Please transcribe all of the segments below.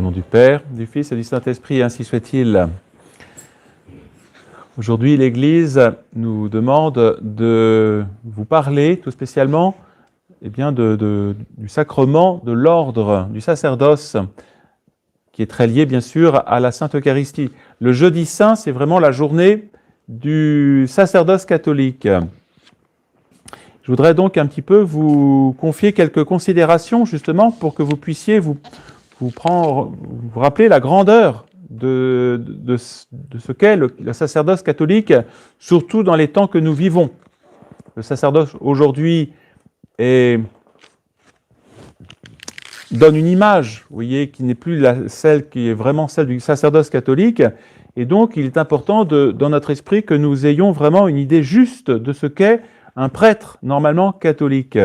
Au nom du Père, du Fils et du Saint-Esprit, ainsi soit-il. Aujourd'hui, l'Église nous demande de vous parler tout spécialement du sacrement de l'ordre du sacerdoce, qui est très lié bien sûr à la Sainte Eucharistie. Le jeudi saint, c'est vraiment la journée du sacerdoce catholique. Je voudrais donc un petit peu vous confier quelques considérations justement pour que vous puissiez vous rappeler la grandeur de ce qu'est le sacerdoce catholique, surtout dans les temps que nous vivons. Le sacerdoce aujourd'hui donne une image, vous voyez, qui n'est plus celle qui est vraiment celle du sacerdoce catholique, et donc il est important dans notre esprit que nous ayons vraiment une idée juste de ce qu'est un prêtre normalement catholique.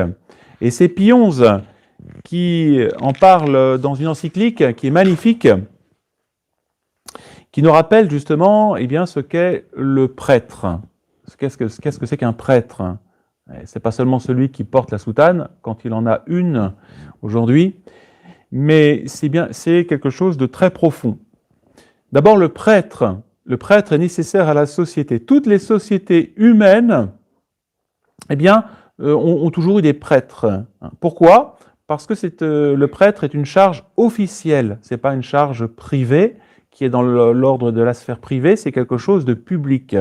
Et c'est Pie XI qui en parle dans une encyclique qui est magnifique, qui nous rappelle justement ce qu'est le prêtre. Qu'est-ce que c'est qu'un prêtre? C'est pas seulement celui qui porte la soutane, quand il en a une aujourd'hui, mais c'est quelque chose de très profond. D'abord, le prêtre est nécessaire à la société. Toutes les sociétés humaines ont toujours eu des prêtres. Pourquoi? Parce que le prêtre est une charge officielle, c'est pas une charge privée qui est dans l'ordre de la sphère privée, c'est quelque chose de public.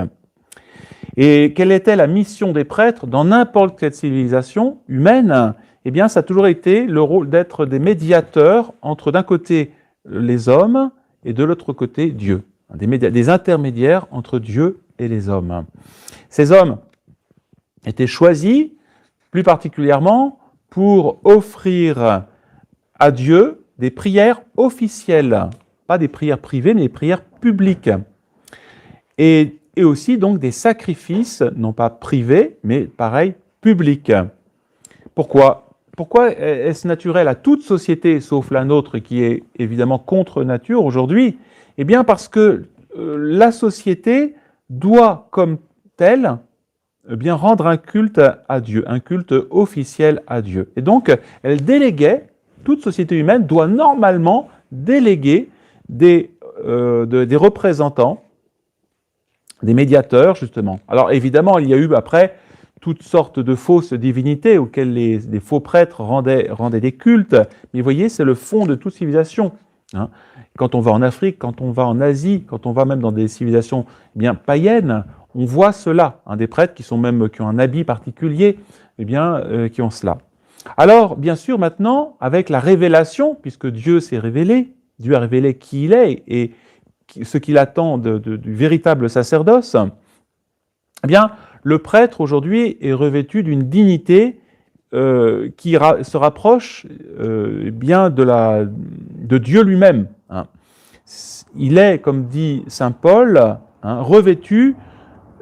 Et quelle était la mission des prêtres dans n'importe quelle civilisation humaine? Ça a toujours été le rôle d'être des médiateurs entre d'un côté les hommes et de l'autre côté Dieu, des intermédiaires entre Dieu et les hommes. Ces hommes étaient choisis plus particulièrement pour offrir à Dieu des prières officielles, pas des prières privées, mais des prières publiques. Et aussi donc des sacrifices, non pas privés, mais pareil, publics. Pourquoi est-ce naturel à toute société, sauf la nôtre, qui est évidemment contre nature aujourd'hui? Parce que la société doit, comme telle, rendre un culte à Dieu, un culte officiel à Dieu. Et donc, toute société humaine doit normalement déléguer des représentants, des médiateurs, justement. Alors, évidemment, il y a eu après toutes sortes de fausses divinités auxquelles des faux prêtres rendaient des cultes. Mais vous voyez, c'est le fond de toute civilisation. Quand on va en Afrique, quand on va en Asie, quand on va même dans des civilisations païennes, on voit cela, des prêtres qui ont un habit particulier, qui ont cela. Alors, bien sûr, maintenant, avec la révélation, puisque Dieu s'est révélé, Dieu a révélé qui il est et ce qu'il attend du véritable sacerdoce, le prêtre aujourd'hui est revêtu d'une dignité qui se rapproche de Dieu lui-même. Il est, comme dit saint Paul, revêtu.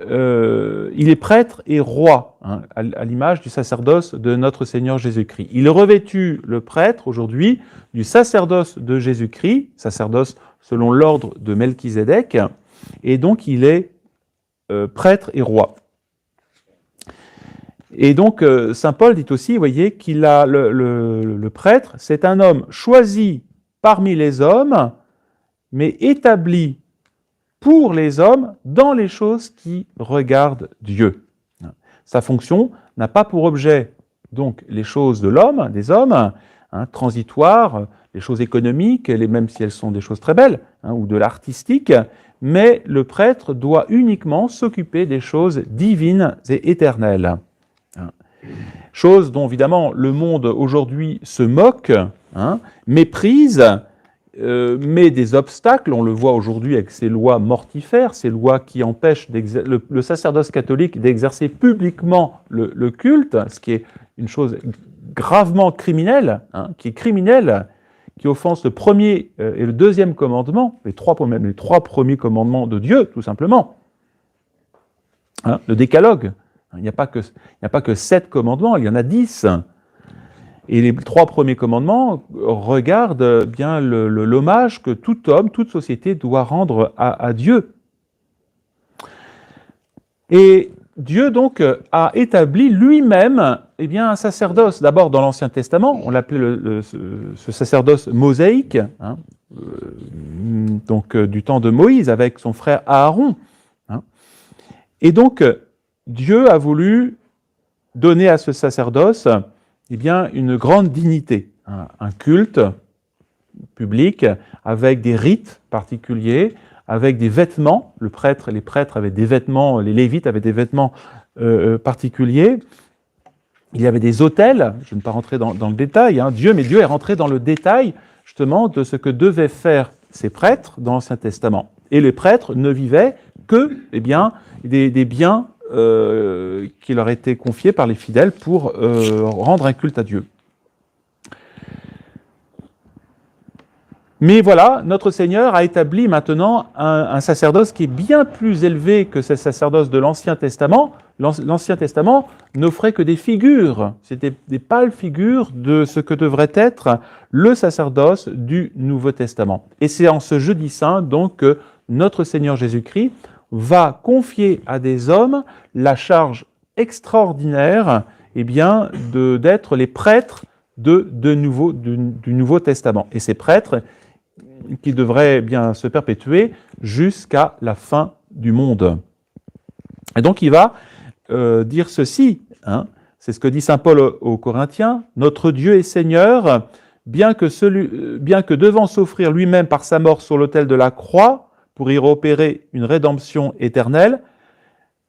Il est prêtre et roi, à l'image du sacerdoce de notre Seigneur Jésus-Christ. Il est revêtu, le prêtre, aujourd'hui, du sacerdoce de Jésus-Christ, sacerdoce selon l'ordre de Melchizedek, et donc il est prêtre et roi. Et donc, saint Paul dit aussi, vous voyez, qu'il a le prêtre, c'est un homme choisi parmi les hommes, mais établi pour les hommes dans les choses qui regardent Dieu. Sa fonction n'a pas pour objet donc les choses de l'homme, des hommes, transitoires, les choses économiques, même si elles sont des choses très belles, ou de l'artistique, mais le prêtre doit uniquement s'occuper des choses divines et éternelles. Choses dont évidemment le monde aujourd'hui se moque, méprise, met des obstacles, on le voit aujourd'hui avec ces lois mortifères, ces lois qui empêchent le sacerdoce catholique d'exercer publiquement le culte, ce qui est une chose gravement criminelle, qui offense le premier et le deuxième commandement, les trois premiers commandements de Dieu, tout simplement. Le décalogue, il n'y a pas que 7 commandements, il y en a 10. Et les 3 premiers commandements regardent bien l'hommage que tout homme, toute société doit rendre à Dieu. Et Dieu donc a établi lui-même un sacerdoce. D'abord dans l'Ancien Testament, on l'appelait ce sacerdoce mosaïque, du temps de Moïse avec son frère Aaron. Hein. Et donc, Dieu a voulu donner à ce sacerdoce une grande dignité, un culte public avec des rites particuliers, avec des vêtements. Les prêtres avaient des vêtements, les lévites avaient des vêtements particuliers. Il y avait des autels, je ne vais pas rentrer dans le détail, mais Dieu est rentré dans le détail justement de ce que devaient faire ces prêtres dans l'Ancien Testament. Et les prêtres ne vivaient que des biens qui leur étaient confiés par les fidèles pour rendre un culte à Dieu. Mais voilà, notre Seigneur a établi maintenant un sacerdoce qui est bien plus élevé que ce sacerdoce de l'Ancien Testament. L'Ancien Testament n'offrait que des figures, c'était des pâles figures de ce que devrait être le sacerdoce du Nouveau Testament. Et c'est en ce jeudi saint donc que notre Seigneur Jésus-Christ va confier à des hommes la charge extraordinaire d'être les prêtres du Nouveau Testament. Et ces prêtres qui devraient se perpétuer jusqu'à la fin du monde. Et donc il va dire ceci, c'est ce que dit saint Paul aux Corinthiens, « Notre Dieu est Seigneur, bien que devant s'offrir lui-même par sa mort sur l'autel de la croix, pour y opérer une rédemption éternelle,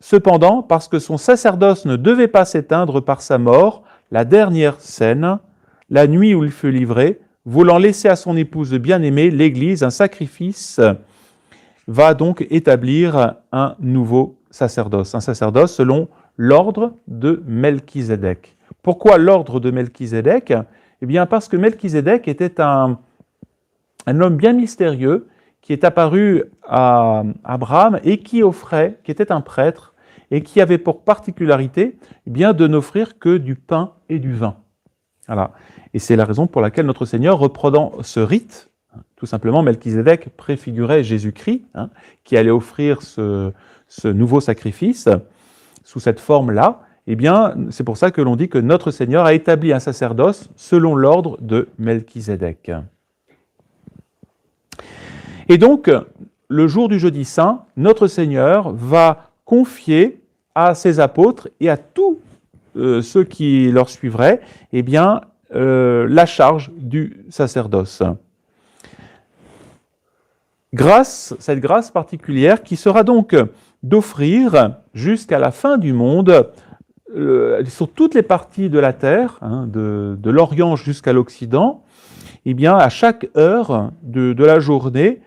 cependant, parce que son sacerdoce ne devait pas s'éteindre par sa mort, la dernière scène, la nuit où il fut livré, voulant laisser à son épouse bien-aimée, l'Église, un sacrifice, va donc établir un nouveau sacerdoce, un sacerdoce selon l'ordre de Melchizedek. Pourquoi l'ordre de Melchizedek ? Parce que Melchizedek était un homme bien mystérieux qui est apparu à Abraham et qui était un prêtre et qui avait pour particularité de n'offrir que du pain et du vin. Voilà. Et c'est la raison pour laquelle notre Seigneur, reprenant ce rite, tout simplement, Melchizedek préfigurait Jésus-Christ, qui allait offrir ce nouveau sacrifice sous cette forme-là. C'est pour ça que l'on dit que notre Seigneur a établi un sacerdoce selon l'ordre de Melchizedek. Et donc, le jour du jeudi saint, notre Seigneur va confier à ses apôtres et à tous ceux qui leur suivraient, la charge du sacerdoce. Cette grâce particulière qui sera donc d'offrir jusqu'à la fin du monde, sur toutes les parties de la terre, de l'Orient jusqu'à l'Occident, à chaque heure de la journée,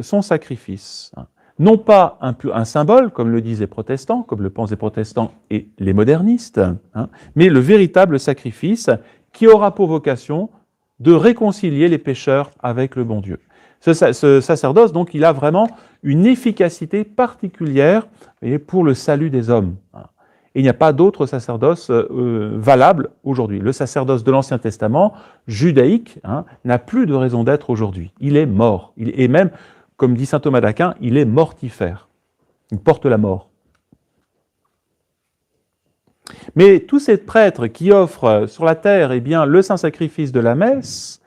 son sacrifice. Non pas un symbole, comme le disent les protestants, comme le pensent les protestants et les modernistes, mais le véritable sacrifice qui aura pour vocation de réconcilier les pécheurs avec le bon Dieu. Ce sacerdoce, donc, il a vraiment une efficacité particulière pour le salut des hommes. Et il n'y a pas d'autre sacerdoce valable aujourd'hui. Le sacerdoce de l'Ancien Testament, judaïque, n'a plus de raison d'être aujourd'hui. Il est mort. Et même, comme dit saint Thomas d'Aquin, il est mortifère. Il porte la mort. Mais tous ces prêtres qui offrent sur la terre le saint sacrifice de la messe,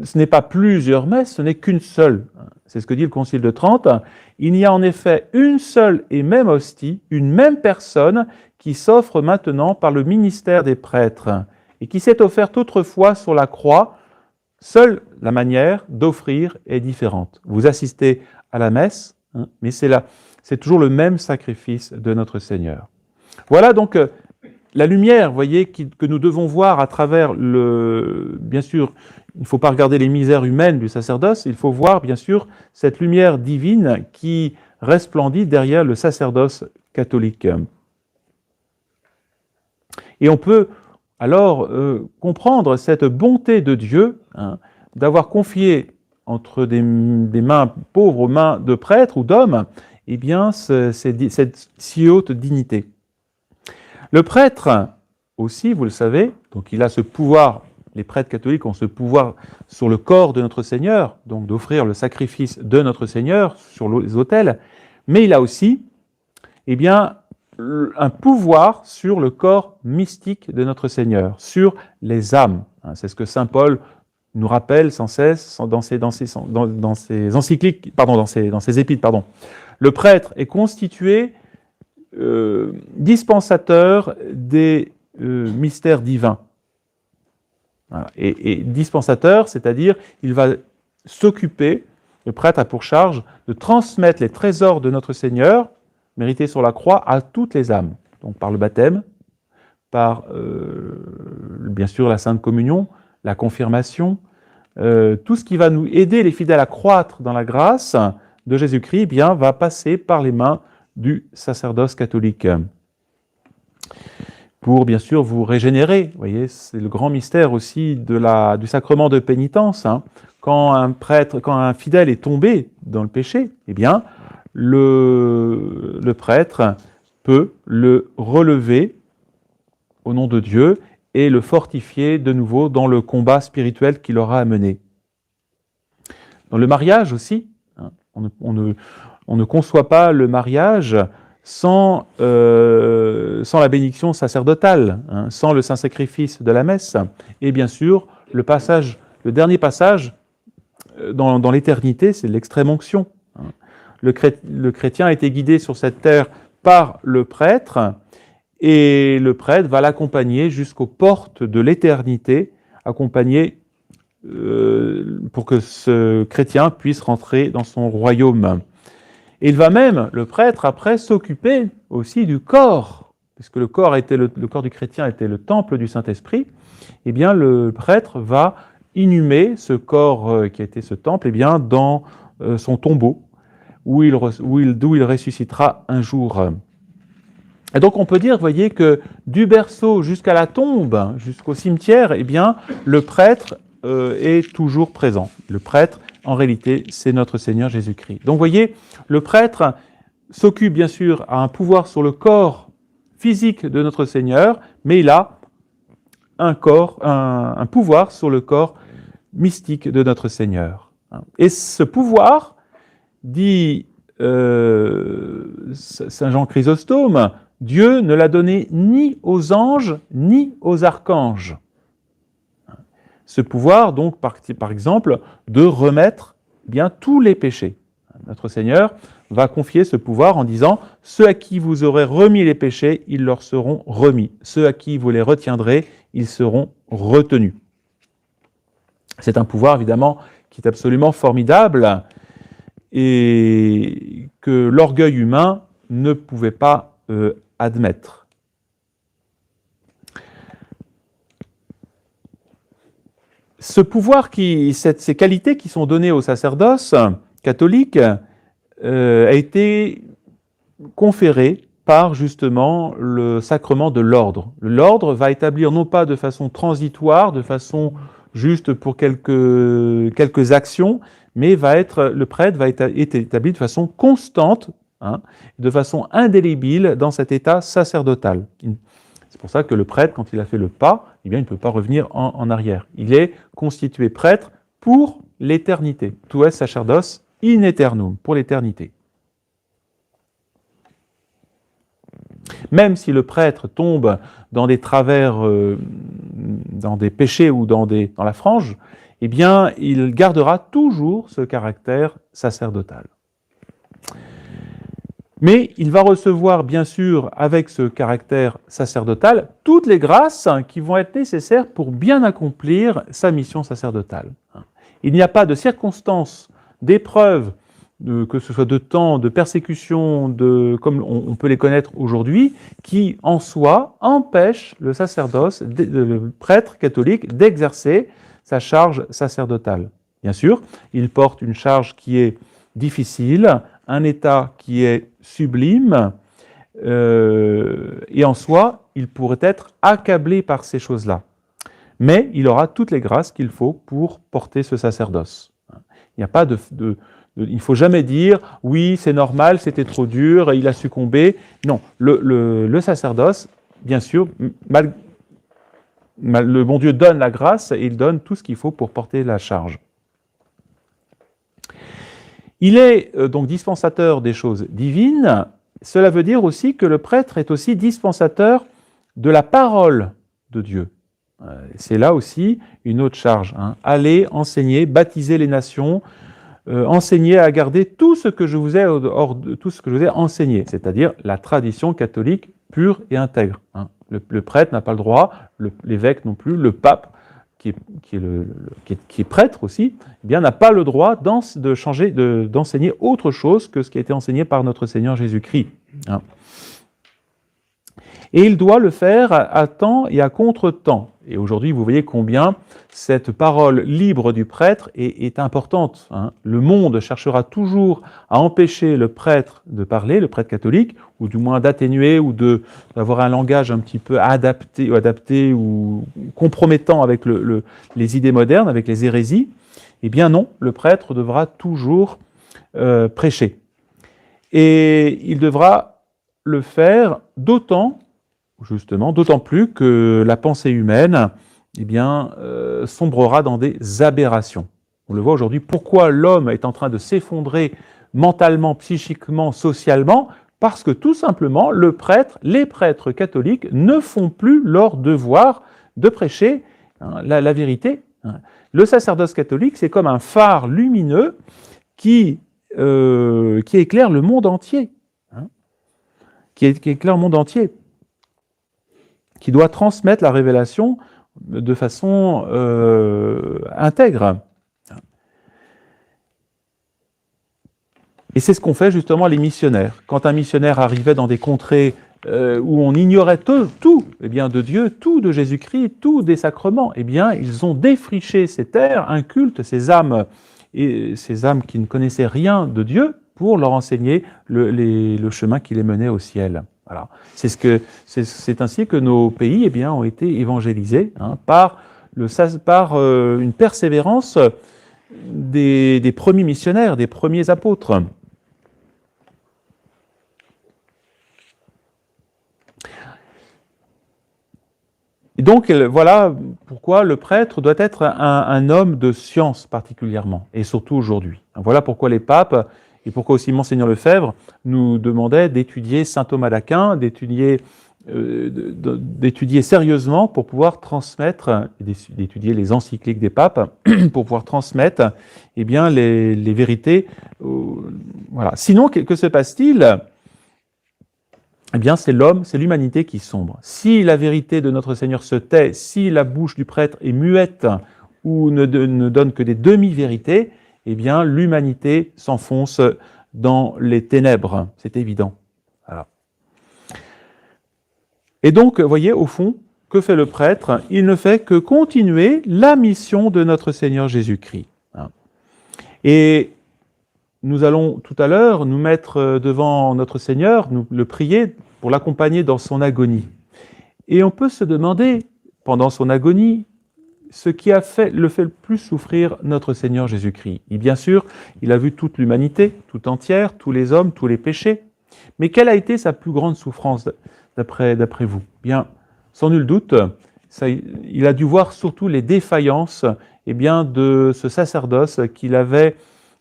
ce n'est pas plusieurs messes, ce n'est qu'une seule. C'est ce que dit le Concile de Trente. Il y a en effet une seule et même hostie, une même personne qui s'offre maintenant par le ministère des prêtres et qui s'est offerte autrefois sur la croix. Seule la manière d'offrir est différente. Vous assistez à la messe, mais c'est toujours le même sacrifice de notre Seigneur. Voilà donc la lumière, voyez, que nous devons voir à travers bien sûr, il ne faut pas regarder les misères humaines du sacerdoce, il faut voir, bien sûr, cette lumière divine qui resplendit derrière le sacerdoce catholique. Et on peut alors comprendre cette bonté de Dieu, d'avoir confié entre des mains pauvres aux mains de prêtres ou d'hommes, cette si haute dignité. Le prêtre aussi, vous le savez, donc il a ce pouvoir. Les prêtres catholiques ont ce pouvoir sur le corps de notre Seigneur, donc d'offrir le sacrifice de notre Seigneur sur les autels, mais il a aussi un pouvoir sur le corps mystique de notre Seigneur, sur les âmes. C'est ce que saint Paul nous rappelle sans cesse dans ses encycliques, pardon, dans ses épîtres, pardon. Le prêtre est constitué dispensateur des mystères divins. Voilà. Et dispensateur, c'est-à-dire il va s'occuper, le prêtre a pour charge de transmettre les trésors de notre Seigneur, mérités sur la croix, à toutes les âmes. Donc par le baptême, par bien sûr la Sainte Communion, la confirmation, tout ce qui va nous aider les fidèles à croître dans la grâce de Jésus-Christ, eh bien, va passer par les mains du sacerdoce catholique. Pour bien sûr vous régénérer, vous voyez, c'est le grand mystère aussi du sacrement de pénitence. Hein. Quand un fidèle est tombé dans le péché, eh bien, le prêtre peut le relever au nom de Dieu et le fortifier de nouveau dans le combat spirituel qu'il aura à mener. Dans le mariage aussi, hein, on ne conçoit pas le mariage sans la bénédiction sacerdotale, hein, sans le saint sacrifice de la messe, et bien sûr, le dernier passage dans l'éternité, c'est l'extrême onction. Hein. Le chrétien a été guidé sur cette terre par le prêtre, et le prêtre va l'accompagner jusqu'aux portes de l'éternité, accompagner pour que ce chrétien puisse rentrer dans son royaume. Et il va même, le prêtre, après, s'occuper aussi du corps, puisque le corps du chrétien était le temple du Saint-Esprit. Eh bien, le prêtre va inhumer ce corps qui a été ce temple, eh bien, dans son tombeau, d'où il ressuscitera un jour. Et donc, on peut dire, vous voyez, que du berceau jusqu'à la tombe, jusqu'au cimetière, eh bien, le prêtre est toujours présent. Le prêtre, en réalité, c'est notre Seigneur Jésus-Christ. Donc, vous voyez, le prêtre s'occupe bien sûr à un pouvoir sur le corps physique de notre Seigneur, mais il a un pouvoir sur le corps mystique de notre Seigneur. Et ce pouvoir, dit Saint Jean Chrysostome, Dieu ne l'a donné ni aux anges ni aux archanges. Ce pouvoir, donc, par exemple, de remettre bien tous les péchés. Notre Seigneur va confier ce pouvoir en disant « Ceux à qui vous aurez remis les péchés, ils leur seront remis. Ceux à qui vous les retiendrez, ils seront retenus. » C'est un pouvoir, évidemment, qui est absolument formidable et que l'orgueil humain ne pouvait pas admettre. Ce pouvoir, ces qualités qui sont données au sacerdoce catholique, a été conféré par justement le sacrement de l'ordre. L'ordre va établir non pas de façon transitoire, de façon juste pour quelques actions, mais le prêtre va être établi de façon constante, hein, de façon indélébile dans cet état sacerdotal. C'est pour ça que le prêtre, quand il a fait le pas, eh bien, il ne peut pas revenir en arrière. Il est constitué prêtre pour l'éternité. Tu es sacerdos in aeternum, pour l'éternité. Même si le prêtre tombe dans des travers, dans des péchés ou dans la frange, eh bien, il gardera toujours ce caractère sacerdotal. Mais il va recevoir, bien sûr, avec ce caractère sacerdotal, toutes les grâces qui vont être nécessaires pour bien accomplir sa mission sacerdotale. Il n'y a pas de circonstances, d'épreuves, que ce soit de temps, de persécution, comme on peut les connaître aujourd'hui, qui, en soi, empêchent le sacerdoce, le prêtre catholique, d'exercer sa charge sacerdotale. Bien sûr, il porte une charge qui est difficile, un état qui est sublime, et en soi, il pourrait être accablé par ces choses-là. Mais il aura toutes les grâces qu'il faut pour porter ce sacerdoce. Il n'y a pas il ne faut jamais dire « oui, c'est normal, c'était trop dur, il a succombé ». Non, le sacerdoce, bien sûr, le bon Dieu donne la grâce et il donne tout ce qu'il faut pour porter la charge. Il est donc dispensateur des choses divines. Cela veut dire aussi que le prêtre est aussi dispensateur de la parole de Dieu. C'est là aussi une autre charge. Allez, enseigner, baptiser les nations, enseigner à garder tout ce que je vous ai tout ce que je vous ai enseigné, c'est-à-dire la tradition catholique pure et intègre. Le prêtre n'a pas le droit, l'évêque non plus, le pape, qui est prêtre aussi, eh bien, n'a pas le droit d'enseigner autre chose que ce qui a été enseigné par notre Seigneur Jésus-Christ. Et il doit le faire à temps et à contre-temps. Et aujourd'hui, vous voyez combien cette parole libre du prêtre est importante. Le monde cherchera toujours à empêcher le prêtre de parler, le prêtre catholique, ou du moins d'atténuer ou d'avoir un langage un petit peu adapté ou compromettant avec les idées modernes, avec les hérésies. Eh bien non, le prêtre devra toujours prêcher. Et il devra le faire d'autant plus que la pensée humaine sombrera dans des aberrations. On le voit aujourd'hui, pourquoi l'homme est en train de s'effondrer mentalement, psychiquement, socialement, parce que tout simplement, les prêtres catholiques ne font plus leur devoir de prêcher la vérité. Le sacerdoce catholique, c'est comme un phare lumineux qui éclaire le monde entier. Qui éclaire le monde entier. Qui doit transmettre la révélation de façon intègre. Et c'est ce qu'ont fait justement les missionnaires. Quand un missionnaire arrivait dans des contrées où on ignorait tout de Dieu, tout de Jésus-Christ, tout des sacrements, ils ont défriché ces terres, incultes, ces âmes qui ne connaissaient rien de Dieu, pour leur enseigner le chemin qui les menait au ciel. Voilà. C'est ainsi que nos pays ont été évangélisés par une persévérance des premiers missionnaires, des premiers apôtres. Et donc, voilà pourquoi le prêtre doit être un homme de science particulièrement, et surtout aujourd'hui. Voilà pourquoi les papes, et pourquoi aussi Monseigneur Lefebvre nous demandait d'étudier saint Thomas d'Aquin, d'étudier sérieusement pour pouvoir transmettre, d'étudier les encycliques des papes, pour pouvoir transmettre les vérités. Voilà. Sinon, que se passe-t-il ? C'est l'humanité qui sombre. Si la vérité de notre Seigneur se tait, si la bouche du prêtre est muette ou ne donne que des demi-vérités, l'humanité s'enfonce dans les ténèbres. C'est évident. Voilà. Et donc, vous voyez, au fond, que fait le prêtre ? Il ne fait que continuer la mission de notre Seigneur Jésus-Christ. Et nous allons tout à l'heure nous mettre devant notre Seigneur, le prier pour l'accompagner dans son agonie. Et on peut se demander, pendant son agonie, ce qui le fait le plus souffrir notre Seigneur Jésus-Christ. Et bien sûr, il a vu toute l'humanité, tout entière, tous les hommes, tous les péchés. Mais quelle a été sa plus grande souffrance d'après vous ? Bien, sans nul doute, il a dû voir surtout les défaillances de ce sacerdoce qu'il avait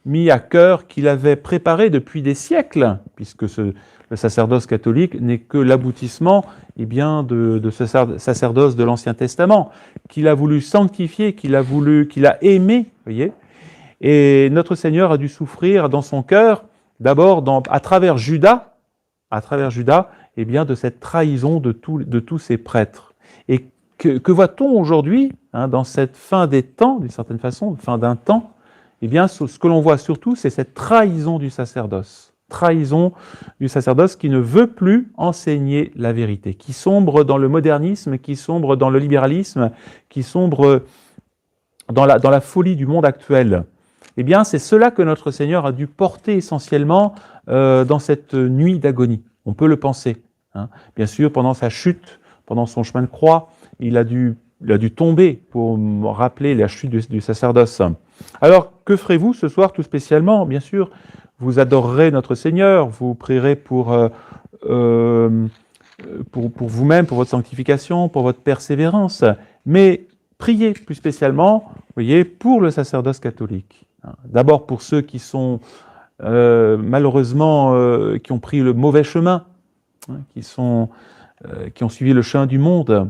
mis à cœur, qu'il avait préparé depuis des siècles, puisque le sacerdoce catholique n'est que l'aboutissement de ce sacerdoce de l'Ancien Testament, qu'il a voulu sanctifier, qu'il a aimé, voyez. Et notre Seigneur a dû souffrir dans son cœur, d'abord à travers Judas, de cette trahison de tous ces prêtres. Et que voit-on aujourd'hui, dans cette fin des temps, d'une certaine façon, fin d'un temps ? Ce que l'on voit surtout, c'est cette trahison du sacerdoce. Trahison du sacerdoce qui ne veut plus enseigner la vérité, qui sombre dans le modernisme, qui sombre dans le libéralisme, qui sombre dans la folie du monde actuel. C'est cela que notre Seigneur a dû porter essentiellement dans cette nuit d'agonie. On peut le penser. Bien sûr, pendant sa chute, pendant son chemin de croix, il a dû tomber pour rappeler la chute du sacerdoce. Alors, que ferez-vous ce soir tout spécialement ? Bien sûr, vous adorerez notre Seigneur, vous prierez pour vous-même, pour votre sanctification, pour votre persévérance, mais priez plus spécialement, voyez, pour le sacerdoce catholique. D'abord pour ceux qui sont malheureusement, qui ont pris le mauvais chemin, qui ont suivi le chemin du monde.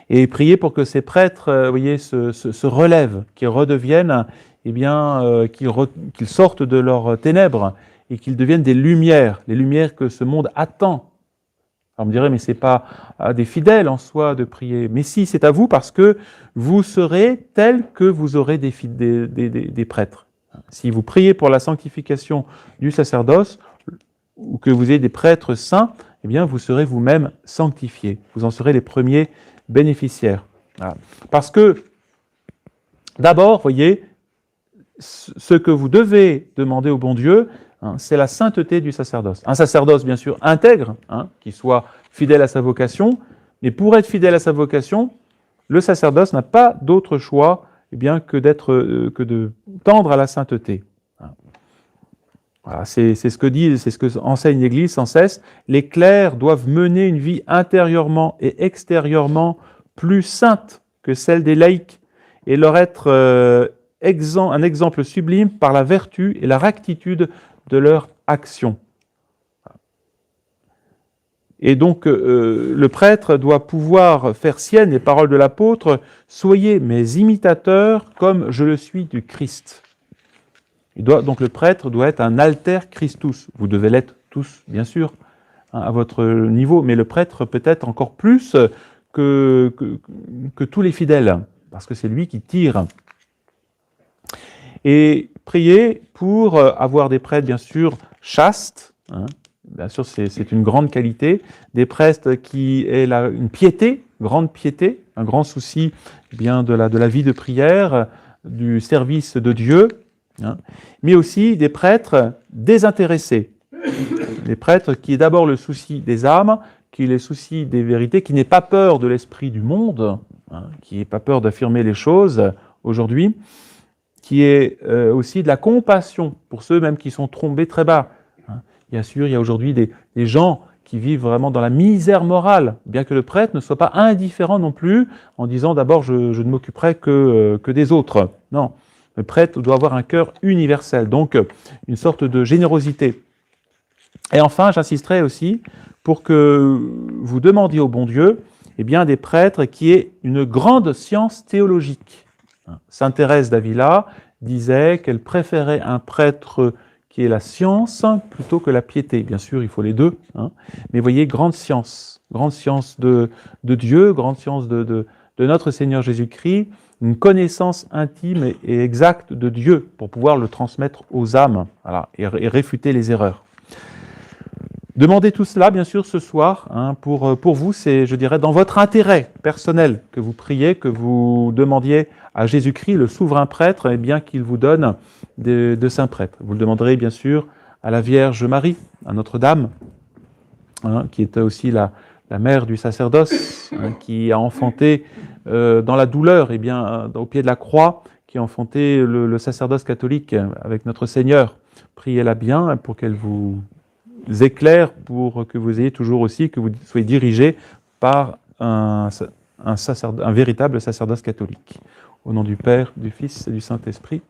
Et priez pour que ces prêtres, vous voyez, se relèvent, qu'ils redeviennent, eh bien, qu'ils sortent de leurs ténèbres et qu'ils deviennent des lumières, les lumières que ce monde attend. Alors on me dirait, mais ce n'est pas à des fidèles en soi de prier. Mais si, c'est à vous parce que vous serez tels que vous aurez des prêtres. Si vous priez pour la sanctification du sacerdoce, ou que vous ayez des prêtres saints, eh bien, vous serez vous-même sanctifiés. Vous en serez les premiers bénéficiaires. Voilà. Parce que, d'abord, voyez, ce que vous devez demander au bon Dieu, c'est la sainteté du sacerdoce. Un sacerdoce, bien sûr, intègre, qui soit fidèle à sa vocation, mais pour être fidèle à sa vocation, le sacerdoce n'a pas d'autre choix eh bien, que de tendre à la sainteté. Voilà, c'est ce que dit, c'est ce que enseigne l'Église sans cesse. Les clercs doivent mener une vie intérieurement et extérieurement plus sainte que celle des laïcs et leur être un exemple sublime par la vertu et la rectitude de leur action. Et donc, le prêtre doit pouvoir faire sienne les paroles de l'apôtre « Soyez mes imitateurs comme je le suis du Christ ». Donc le prêtre doit être un alter Christus. Vous devez l'être tous, bien sûr, à votre niveau, mais le prêtre peut-être encore plus que tous les fidèles, parce que c'est lui qui tire. Et priez pour avoir des prêtres, bien sûr, chastes. Bien sûr, c'est une grande qualité. Des prêtres qui aient une piété, grande piété, un grand souci bien de la vie de prière, du service de Dieu, mais aussi des prêtres désintéressés. Des prêtres qui aient d'abord le souci des âmes, qui aient le souci des vérités, qui n'aient pas peur de l'esprit du monde, qui n'aient pas peur d'affirmer les choses aujourd'hui, qui aient aussi de la compassion pour ceux même qui sont tombés très bas. Bien sûr, il y a aujourd'hui des gens qui vivent vraiment dans la misère morale, bien que le prêtre ne soit pas indifférent non plus, en disant d'abord je ne m'occuperai que des autres. Non, le prêtre doit avoir un cœur universel, donc une sorte de générosité. Et enfin, j'insisterai aussi pour que vous demandiez au bon Dieu eh bien, des prêtres qui aient une grande science théologique. Sainte Thérèse d'Avila disait qu'elle préférait un prêtre qui ait la science plutôt que la piété. Bien sûr, il faut les deux, mais voyez, grande science de Dieu, grande science de notre Seigneur Jésus-Christ, une connaissance intime et exacte de Dieu pour pouvoir le transmettre aux âmes, voilà, et réfuter les erreurs. Demandez tout cela, bien sûr, ce soir. Pour vous, c'est, je dirais, dans votre intérêt personnel que vous priez, que vous demandiez à Jésus-Christ, le souverain prêtre, eh bien qu'il vous donne de saints prêtres. Vous le demanderez, bien sûr, à la Vierge Marie, à Notre-Dame, qui est aussi la mère du sacerdoce, qui a enfanté dans la douleur, eh bien, au pied de la croix, qui a enfanté le sacerdoce catholique avec notre Seigneur. Priez-la bien pour qu'elle vous éclaire, pour que vous ayez toujours aussi, que vous soyez dirigé par un véritable sacerdoce catholique. Au nom du Père, du Fils et du Saint-Esprit.